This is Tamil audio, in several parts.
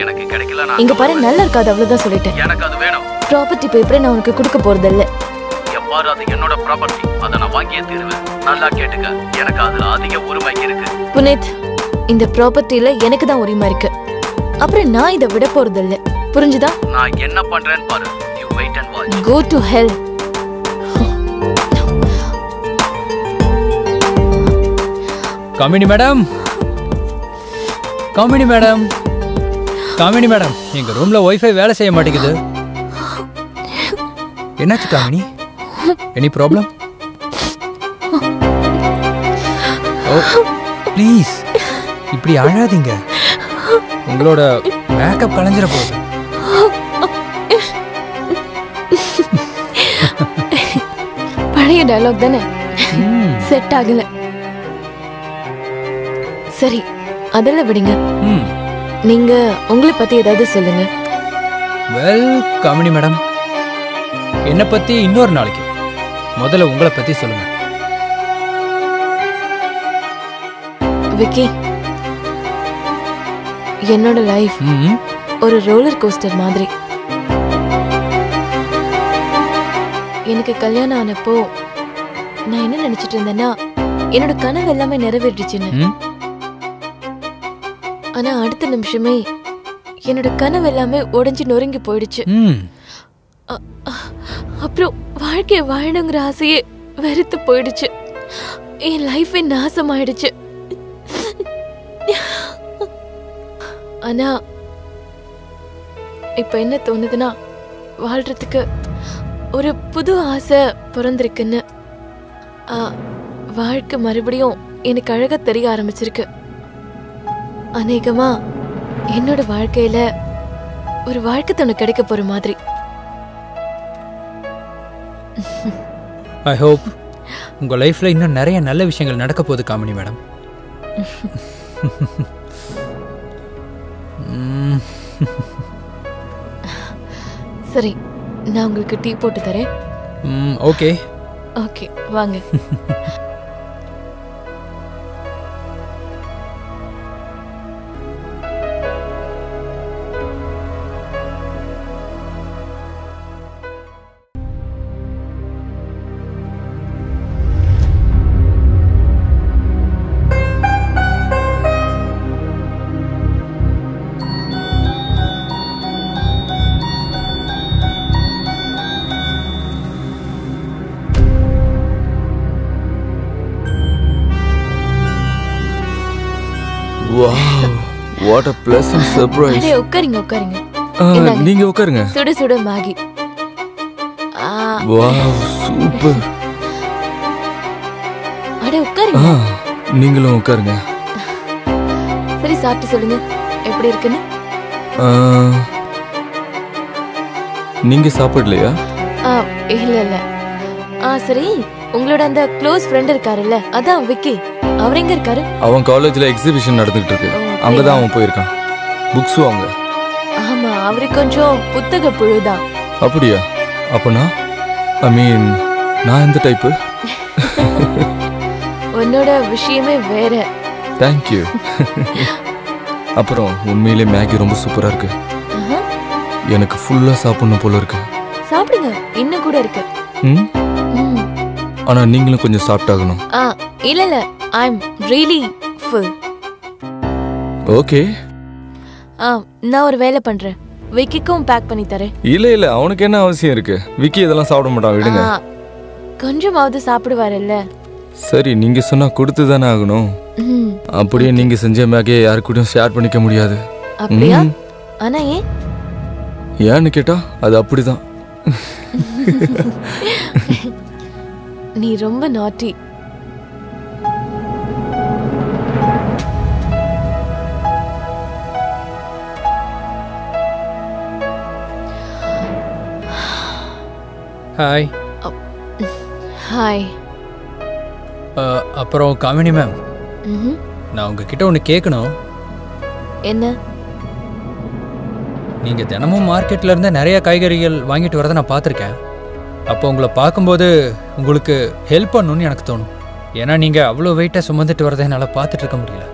எனக்கு கிடைக்கல. நான் இங்க பாரு, நல்லா இருக்காது, அவ்வளவுதான் சொல்லிட்டேன். எனக்கு அது வேணும். ப்ராப்பர்ட்டி பேப்பரை நான் உனக்கு கொடுக்க போறதில்ல. எவ்வாறு அது என்னோட ப்ராப்பர்ட்டி, அதை நான் வாங்கியே தீருவேன். நல்லா கேட்டுக்க, எனக்கு அதுல அதிக உரிமை இருக்கு. புனித், இந்த ப்ராப்பர்ட்டில எனக்கு தான் உரிமை இருக்கு. அப்புறம் நான் இதை விட போறதில்ல, புரிஞ்சுதா? நான் என்ன பண்றேன்னு பாரு. You wait and watch. Go to hell. Kamini madam, Kamini madam, Kamini madam, எங்க ரூம்ல வைஃபை வேலை செய்ய மாட்டேங்குது. என்னாச்சு Kamini? Any problem? Oh please, இப்படி அழாதீங்க. உங்களோட மேக்கப் கலைஞ்சிட போகுது. பழைய டயலாக் தானே, செட் ஆகல. சரி, அதெல்லாம் விடுங்க. நீங்க உங்களை பத்தி ஏதாவது சொல்லுங்க. வெல் காமினி மேடம், என்னை பத்தி இன்னொரு நாளைக்கு. முதல்ல உங்களை பத்தி சொல்லுங்க. விக்கி, என்னோட லைஃப் ஒரு ரோலர் கோஸ்டர் மாதிரி. எனக்கு கல்யாணம் ஆனப்போ நான் என்ன நினைச்சிட்டு இருந்தேன்னா, என்னோட கனவு எல்லாமே நிறைவேறிடுச்சுன்னு. ஆனா அடுத்த நிமிஷமே என்னோட கனவு எல்லாமே உடைஞ்சு நொறுங்கி போயிடுச்சு. அப்புறம் வாழ்க்கைய வாழணுங்கிற ஆசையே வெறுத்து போயிடுச்சு. என் லைஃபே நாசமாயிடுச்சு. ஆனா இப்ப என்ன தோணுதுன்னா, வாழ்றதுக்கு ஒரு புது ஆசை பிறந்திருக்குன்னு. வாழ்க்கை மறுபடியும் எனக்கு அழகா தெரிய ஆரம்பிச்சிருக்கு. அநேகமா என்னோட வாழ்க்கையில ஒரு வாழ்க்கை துணை கிடைக்க போற மாதிரி. ஐ ஹோப் உங்க லைஃப்ல இன்னும் நிறைய நல்ல விஷயங்கள் நடக்க போகுது காமினி மேடம். சரி, நான் உங்களுக்கு டீ போட்டு தரேன். ஓகே ஓகே, வாங்க. Wow, what a pleasant surprise. அடே உட்காருங்க, உட்காருங்க. நீங்க உட்காருங்க. சுட சுட மேகி. Wow, super. அடே உட்காருங்க. நீங்களும் உட்காருங்க. சரி, சாப்பிட்டு சொல்லுங்க எப்படி இருக்குன்னு. நீங்க சாப்பிடலையா? இல்ல இல்ல. சரி, உங்களோட அந்த க்ளோஸ் ஃப்ரெண்ட் இருக்காருல்ல, அதான் விக்கி, அவர் எங்க இருக்காரு? அவன் காலேஜ்ல எக்ஸிபிஷன் நடந்துகிட்டு இருக்கு, அங்கதான் அவன் போயிருக்கான். புக்ஸ் வாங்க. ஆமா, அவரு கொஞ்சம் புத்தக புழுதான். அப்படியா? அப்பனா நான் எந்த டைப்பு? உன்னோட விஷயமே வேற. தேங்க்யூ. அப்புறம் உண்மையிலே மேகி ரொம்ப சூப்பரா இருக்கு. எனக்கு ஃபுல்லா சாப்பிடணும் போல இருக்கு. சாப்பிடுங்க, இன்னும் கூட இருக்கு. ஆனா நீங்களும் கொஞ்சம் சாப்பிட்டாகணும். இல்ல இல்ல, ஐ அம் ரியலி ஃபுல். ஓகே. நான் ஒரு வேலை பண்றேன், விக்கிக்கும் பேக் பண்ணி தரேன். இல்ல அவனுக்கு என்ன அவசியம் இருக்கு? விக்கி இதெல்லாம் சாப்பிட மாட்டான், விடுங்க. கொஞ்சமாவது சாப்பிடுவாருல்ல. சரி, நீங்க சொன்னா கொடுத்து தானே ஆகணும். அப்படியே நீங்க செஞ்ச மேகியை யாரு கூடயும் ஷேர் பண்ணிக்க முடியாது. அப்படியா? ஆனா ஏன்னு கேட்டா அது அப்படிதான். நீ ரொம்ப நாட்டி. ஹாய். ஹாய். அப்புறம் காமினி மேம், நான் உங்ககிட்ட ஒன்று கேட்கணும். என்ன? நீங்கள் தினமும் மார்க்கெட்டில் இருந்து நிறைய காய்கறிகள் வாங்கிட்டு வரதை நான் பார்த்துருக்கேன். அப்போ உங்களை பார்க்கும்போது உங்களுக்கு ஹெல்ப் பண்ணணும்னு எனக்கு தோணும். ஏன்னா நீங்கள் அவ்வளோ வெயிட்டாக சுமந்துட்டு வரதை என்னால் பார்த்துட்டு இருக்க முடியல.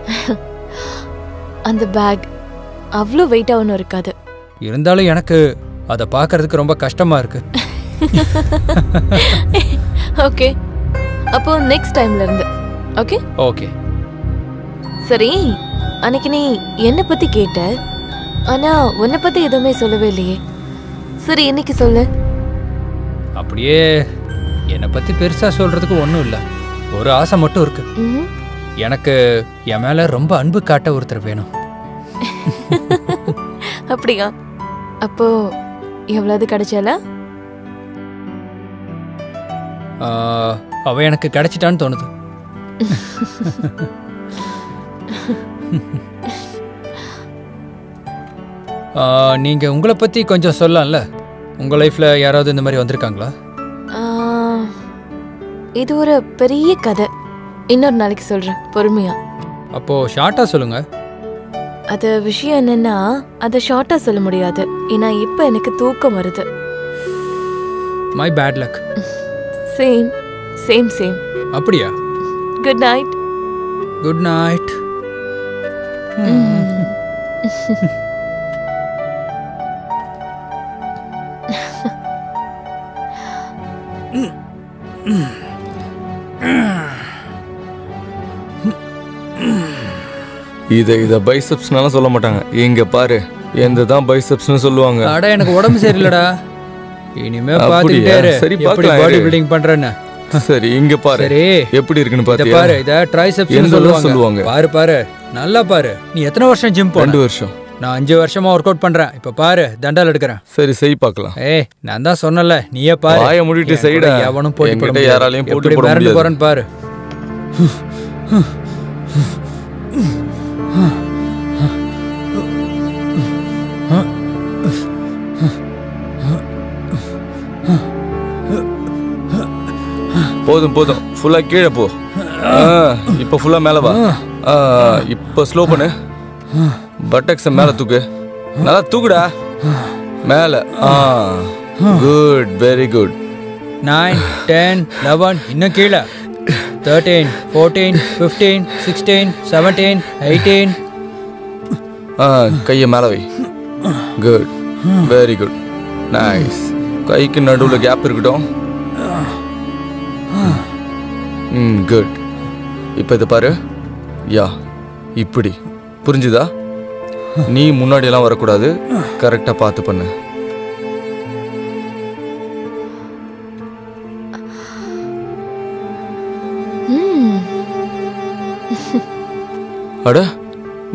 அந்த பேக் அவ்வளோ வெயிட்டாக ஒன்றும் இருக்காது. இருந்தாலும் எனக்கு அதை பார்க்கறதுக்கு ரொம்ப கஷ்டமா இருக்கு. ஓகே, அப்போ நெக்ஸ்ட் டைம்ல இருந்து. Okay okay. சரி, அன்னைக்கு நீ என்னை பத்தி கேட்ட, ஆனா உன்னை பத்தி எதுவுமே சொல்லவே இல்லையே. சரி, இன்னைக்கு சொல்லு. அப்படியே என்னை பத்தி பெருசா சொல்றதுக்கு ஒன்றும் இல்லை. ஒரு ஆசை மட்டும் இருக்கு. எனக்கு என் மேல ரொம்ப அன்பு காட்ட ஒருத்தர் வேணும். அப்படியா? அப்போ எவ்வளவு கிடைச்சால? அவ எனக்கு கிடைச்சிட்டான்னு தோணுது. நீங்க உங்களை பத்தி கொஞ்சம் சொல்லலாம்ல. உங்க லைஃப்ல யாராவது இந்த மாதிரி வந்திருக்காங்களா? இது ஒரு பெரிய கதை, இன்னொரு நாளைக்கு சொல்றேன், பொறுமையா. அப்போ ஷார்ட்டா சொல்லுங்க. அது விஷயம் என்னன்னா, அதை ஷார்ட்டா சொல்ல முடியாது. ஏன்னா இப்ப எனக்கு தூக்கம் வருது. My bad luck. Same same same. அப்படியா? Good night. Good night. இத பைசெப்ஸ்னால சொல்ல மாட்டாங்க. இங்க பாரு, எந்ததான் பைசெப்ஸ்னு சொல்லுவாங்க. அட, எனக்கு உடம்பு சரியில்லடா. இனிமே பாத்துட்டே இரு. சரி, எப்படி பாடி பில்டிங் பண்றேன்னு. சரி, இங்க பாரு. சரி, எப்படி இருக்குன்னு பாத்தியா? பாரு, இத ட்ரைசெப்ஸ்னு சொல்லுவாங்க. பாரு பாரு, நல்லா பாரு. நீ எத்தனை வருஷம் ஜிம் போன? 2 வருஷம். நான் 5 வருஷமா ஒர்க் அவுட் பண்றேன். இப்ப பாரு, தண்டால் எடுக்கிறேன். சரி, செய் பார்க்கலாம். ஏய், நான் தான் சொன்னல, நீயே பாரு. வாயை மூடிட்டு செய்டா. எவனும் போட்டு போட முடியாது. யாராலையும் போட்டு போட முடியாது. முடியாது. போறேன்னு பாரு. போதும் போதும், ஃபுல்லா கீழே போ. இப்ப ஃபுல்லா மேல வா. இப்ப ஸ்லோ பண்ணு. பட்டக்ஸ மேல தூக்கு. நல்லா தூக்குடா மேல. Good, very good. 9, 10, 11, இன்னும் கீழே. 13, 14, 15, 16, 17, 18. கையை மேல வை. Good, very good, nice. கைக்கு நடுவில் கேப் இருக்கட்டும். குட். இப்போ இதை பாரு. யா, இப்படி புரிஞ்சுதா? நீ முன்னாடியெல்லாம் வரக்கூடாது. கரெக்டாக பார்த்து பண்ணு. அட,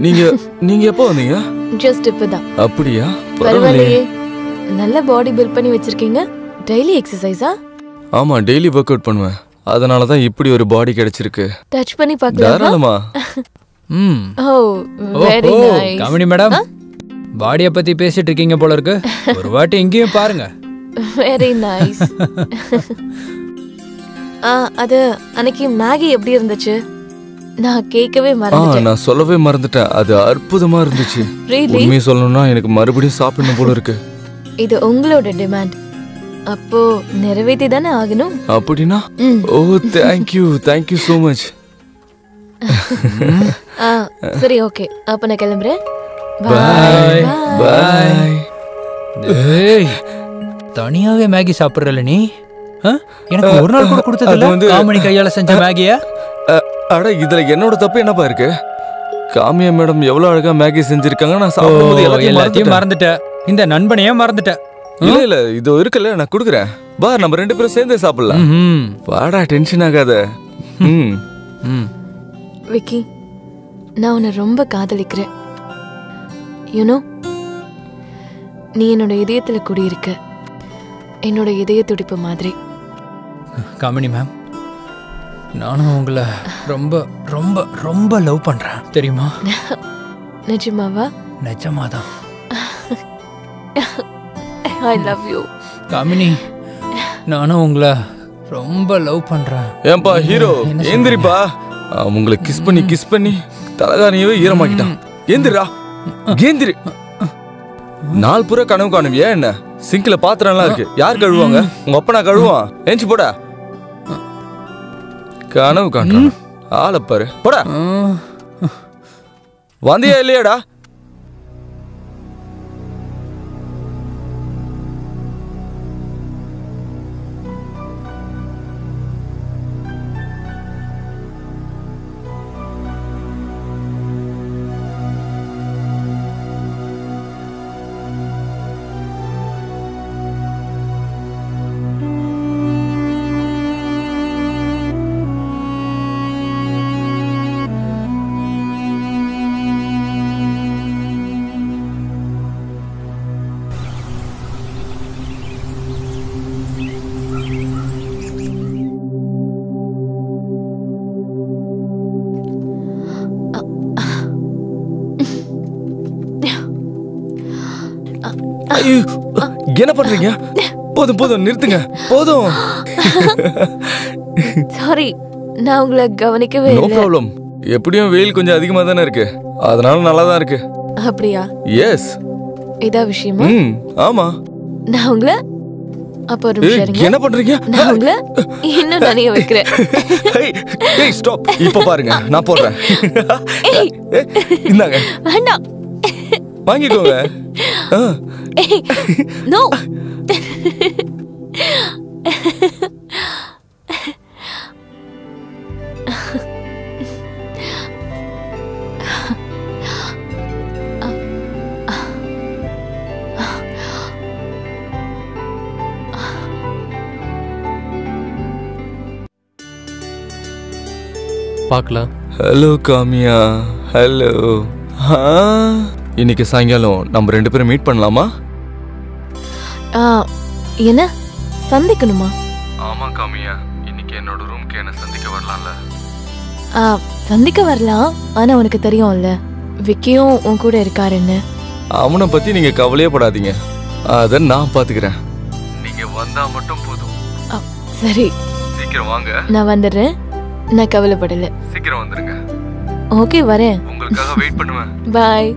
நீங்க எப்போ வந்தீங்க? ஜஸ்ட் இப்பதான். அப்படியா? பரவாயில்லையே, நல்ல பாடி பில்ட் பண்ணி வச்சிருக்கீங்க. டெய்லி எக்ஸசைஸா? ஆமா, டெய்லி ஒர்க் அவுட் பண்ணுவேன். அதனால தான் இப்படி ஒரு பாடி கிடைச்சிருக்கு. டச் பண்ணி பார்க்கலாமா? தாராளமா. ஓ, வெரி நைஸ். காமினி மேடம், பாடியை பத்தி பேசிட்டு இருக்கீங்க போல இருக்கு. ஒரு வாட்டி இங்கேயும் பாருங்க. Very nice. அது அன்னைக்கு மேகி எப்படி இருந்துச்சு? நான் கேட்கவே மறந்துட்டேன். நான் சொல்லவே மறந்துட்டேன். அது அற்புதமா இருந்துச்சு. உண்மையை சொல்லணும்னா எனக்கு மறுபடியும் சாப்பிடணும் போல இருக்கு. இது உங்களோட டிமாண்ட், அப்போ நிறைவேற்றி தானே ஆகணும். அப்படின்னா? ஓ, தேங்க்யூ so much. சரி, ஓகே, அப்ப நான் கிளம்புறேன். பாய் பாய். ஏய், தனியாவே மேகி சாப்பிடுறல நீ? எனக்கு ஒரு நாள் கூட கொடுத்ததில்ல. காமினி கையால செஞ்ச மேகியா? அட, இதுல என்னோட தப்பு என்னப்பா இருக்கு? காமியா மேடம் எவ்வளவு அழகா மேகி செஞ்சிருக்காங்க. நான் சாப்பிடும்போது எல்லாத்தையும் மறந்துட்டேன். இந்த நண்பனையே மறந்துட்டேன். இல்ல, இது இருக்குல்ல, நான் குடுக்குறேன். பா, நம்ம 2 பேரும் சேர்ந்தே சாப்பிடலாம். வாடா, டென்ஷன் ஆகாத. விக்கி, நான் உன்னை ரொம்ப காதலிக்கிறேன். யூனோ, நீ என்னோட இதயத்துல குடியிருக்க. என்னோட இதய துடிப்பு மாதிரி. காமினி மேம், நானும் உங்களை ரொம்ப ரொம்ப ரொம்ப லவ் பண்றேன், தெரியுமா? நிஜமாவா? நிஜமாதான். I love you. காமினி, நானும் உங்களை ரொம்ப லவ் பண்றேன். ஏன்பா ஹீரோ, ஏந்திரிப்பா. உங்களை கிஸ் பண்ணி தலகாணியவே ஈரமாக்கிட்டான். ஏந்திரா, ஏந்திரி. நாள் பூரா கனவு காணுவியா என்ன? சிங்க்ல பாத்திரம்லாம் இருக்கு, யார் கழுவாங்க? உங்க அப்பா நான் கழுவான். ஏஞ்சி போடா. கனவு காண்றான். ஆளை பாரு, போடா. வந்தியா இல்லையாடா? ஐயோ, என்ன பண்றீங்க? போதும் போதும் நிறுத்துங்க, போதும். சாரி, நான் உங்களை கவனிக்கவே நோ இல்லை. ப்ராப்ளம். எப்படியும் வெயில் கொஞ்சம் அதிகமா தானே இருக்கு, அதனால நல்லா தான் இருக்கு. அப்படியா? எஸ். இதா விஷயமா? ஆமா. நான் உங்களை அப்ப ஒரு நிமிஷம் இருங்க. என்ன பண்றீங்க? நான் உங்களை இன்னும் நனைய வைக்கிறேன். ஏய் ஸ்டாப். இப்ப பாருங்க, நான் போடுறேன். இந்தாங்க, வேண்டாம், வாங்கிக்கோங்க. நோ. பார்க்கலாம். ஹலோ காமியா. ஹலோ. இன்னைக்கு சாயங்காலம் நம்ம 2 பேரும் மீட் பண்ணலாமா? என்ன சந்திக்கணுமா? ஆமா காமியா, இன்னைக்கு என்னோட ரூம்க்கு என்ன சந்திக்க வரலாம்ல? சந்திக்க வரலாம், ஆனா உனக்கு தெரியும்ல விக்கியும் உன் கூட இருக்காருன்னு. அவனை பத்தி நீங்க கவலையே படாதீங்க, அத நான் பாத்துக்கிறேன். நீங்க வந்தா மட்டும் போதும். சரி, சீக்கிரம் வாங்க. நான் வந்துடுறேன், நான் கவலைப்படல. சீக்கிரம் வந்துருங்க. ஓகே, வரேன். உங்களுக்காக வெயிட் பண்ணுவேன். பாய்.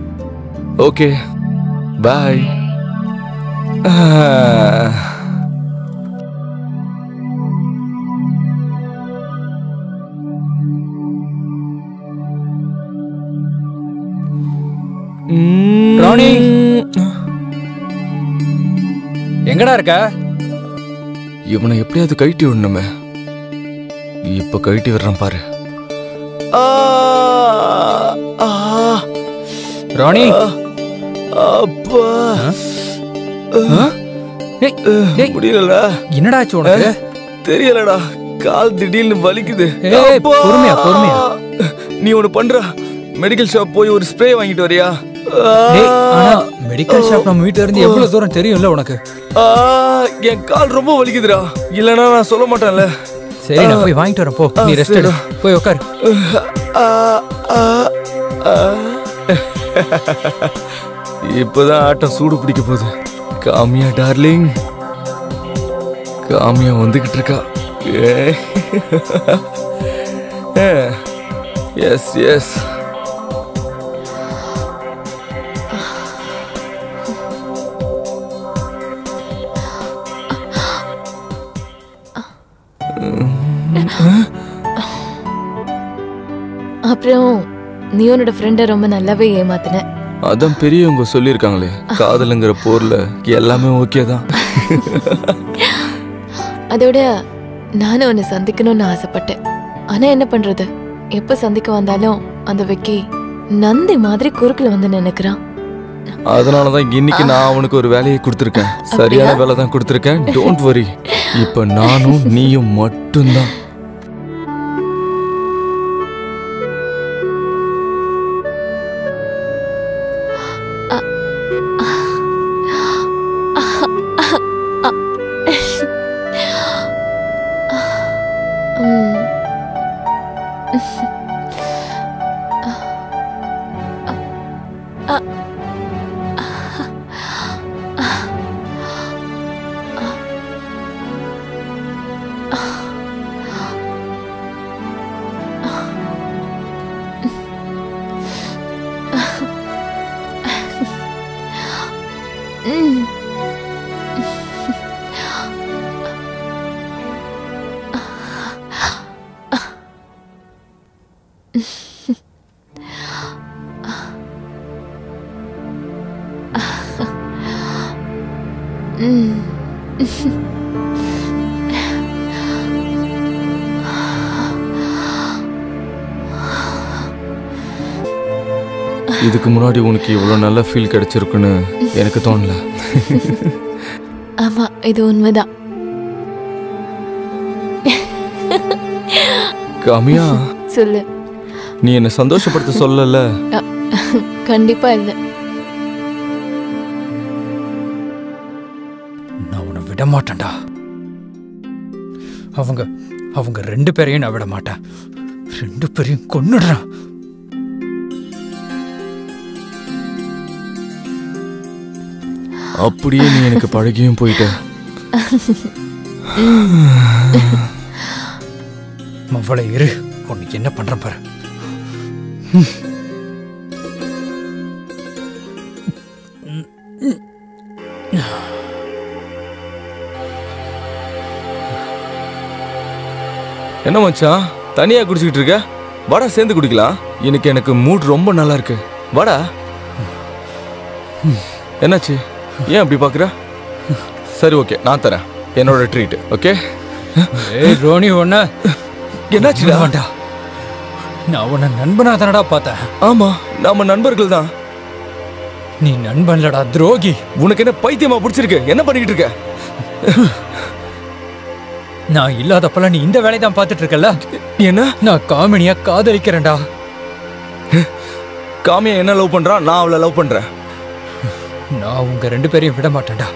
Okay bye. ராணி, எங்கடா இருக்க? இவனை எப்படியாவது கழட்டி விடணுமே. இப்ப கழட்டி விடுறான் பாரு. ராணி, அப்பா முடியலடா. என்னடா ஆச்சு உனக்கு? தெரியலடா, கால் திடீர்னு வலிக்குது. பொறுமையா பொறுமையா. நீ ஒண்ணு பண்ற, மெடிக்கல் ஷாப் போய் ஒரு ஸ்ப்ரே வாங்கிட்டு வரியா? மெடிக்கல் ஷாப் நம்ம வீட்டுல இருந்து எவ்வளவு தூரம் தெரியும்ல உனக்கு? என் கால் ரொம்ப வலிக்குதுடா, இல்லனா நான் சொல்ல மாட்டேன்ல. சரி, நான் போய் வாங்கிட்டு வரேன். போ, நீ ரெஸ்ட் எடு, போய் உட்காரு. இப்பதான் ஆட்டம் சூடு பிடிக்க போகுது. காமியா டார்லிங், காமியா வந்துகிட்டு இருக்கா. Yes yes. அப்புறம் நீ உன்னோட ஃப்ரெண்ட ரொம்ப நல்லாவே ஏமாத்தின. அதான் பெரியவங்க சொல்லியிருக்காங்களே, காதலுங்கிற போர்ல எல்லாமே ஓகே தான். அதோட நானும் உன்னை சந்திக்கணும்னு ஆசைப்பட்டேன். ஆனா என்ன பண்றது, எப்ப சந்திக்க வந்தாலும் அந்த விக்கி நந்தி மாதிரி குறுக்குல வந்து நினைக்கிறான். அதனாலதான் இன்னைக்கு நான் அவனுக்கு ஒரு வேலையை கொடுத்துருக்கேன். சரியான வேலை தான் கொடுத்துருக்கேன். டோன்ட் வரி, இப்ப நானும் நீயும் மட்டும்தான். இதுக்கு முன்னாடி உனக்கு இவ்வளவு நல்ல ஃபீல் கிடைச்சிருக்குன்னு எனக்கு தோணல. ஆமா, இது உண்மைதான். காமியா, சொல்லு. நீ என்ன சந்தோஷப்படுத்த சொல்லல? கண்டிப்பா இல்ல. நான் உன்னை விட மாட்டேன்டா. அவங்க 2 பேரையும் நான் விட மாட்டேன். 2 பேரையும் கொன்னுடுறான். அப்படியே நீ எனக்கு பழகியும் போயிட்ட. மவளை இரு, உனக்கு என்ன பண்ற பாரு. என்ன மச்சான் தனியா குடிச்சிட்டு இருக்க? வாடா சேர்ந்து குடிக்கலாம். எனக்கு மூட் ரொம்ப நல்லா இருக்கு. வாடா. என்னாச்சு? ஏன் அப்படி பாக்குற? சரி ஓகே, நான் தரேன் என்னோட ட்ரீட். ஓகே. ஏய் ரோனி, ஒண்ணு என்னாச்சுடா? நான் உன்னை நண்பனா தானடா பார்த்தேன். ஆமா, நாம நண்பர்கள் தான். நீ நண்பன்லடா, துரோகி. உனக்கு என்ன பைத்தியமா பிடிச்சிருக்கு? என்ன பண்ணிக்கிட்டு இருக்க? நான் இல்லாதப்பெல்லாம் நீ இந்த வேலையை தான் பார்த்துட்டு இருக்கல. என்ன? நான் காமினியா காதலிக்கிறேன்டா. காமியா என்ன லவ் பண்றா, நான் அவளை லவ் பண்றேன். நான் உங்க 2 பேரையும் விட மாட்டேன்டா.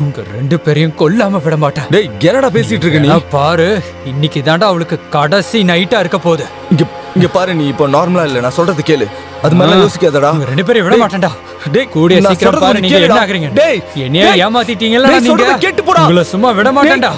உங்க 2 பேரையும் கொல்லாம விட மாட்டேன். டேய், என்னடா பேசிட்டு இருக்க நீ? பாரு, இன்னைக்கு தாண்டா அவளுக்கு கடைசி நைட்டா இருக்க போகுது. இங்க பாரு, நீ இப்போ நார்மலா இல்ல. நான் சொல்றது கேளு. அது மாதிரி யோசிக்காதடா. உங்க 2 பேரையும் விட மாட்டேன்டா. டேய், கூடிய சீக்கிரம் பாரு, நீங்க என்ன ஆகுறீங்க? டேய், என்னைய ஏமாத்திட்டீங்கல்ல நீங்க. கேட்டு போடா. உங்களை சும்மா விட மாட்டேன்டா.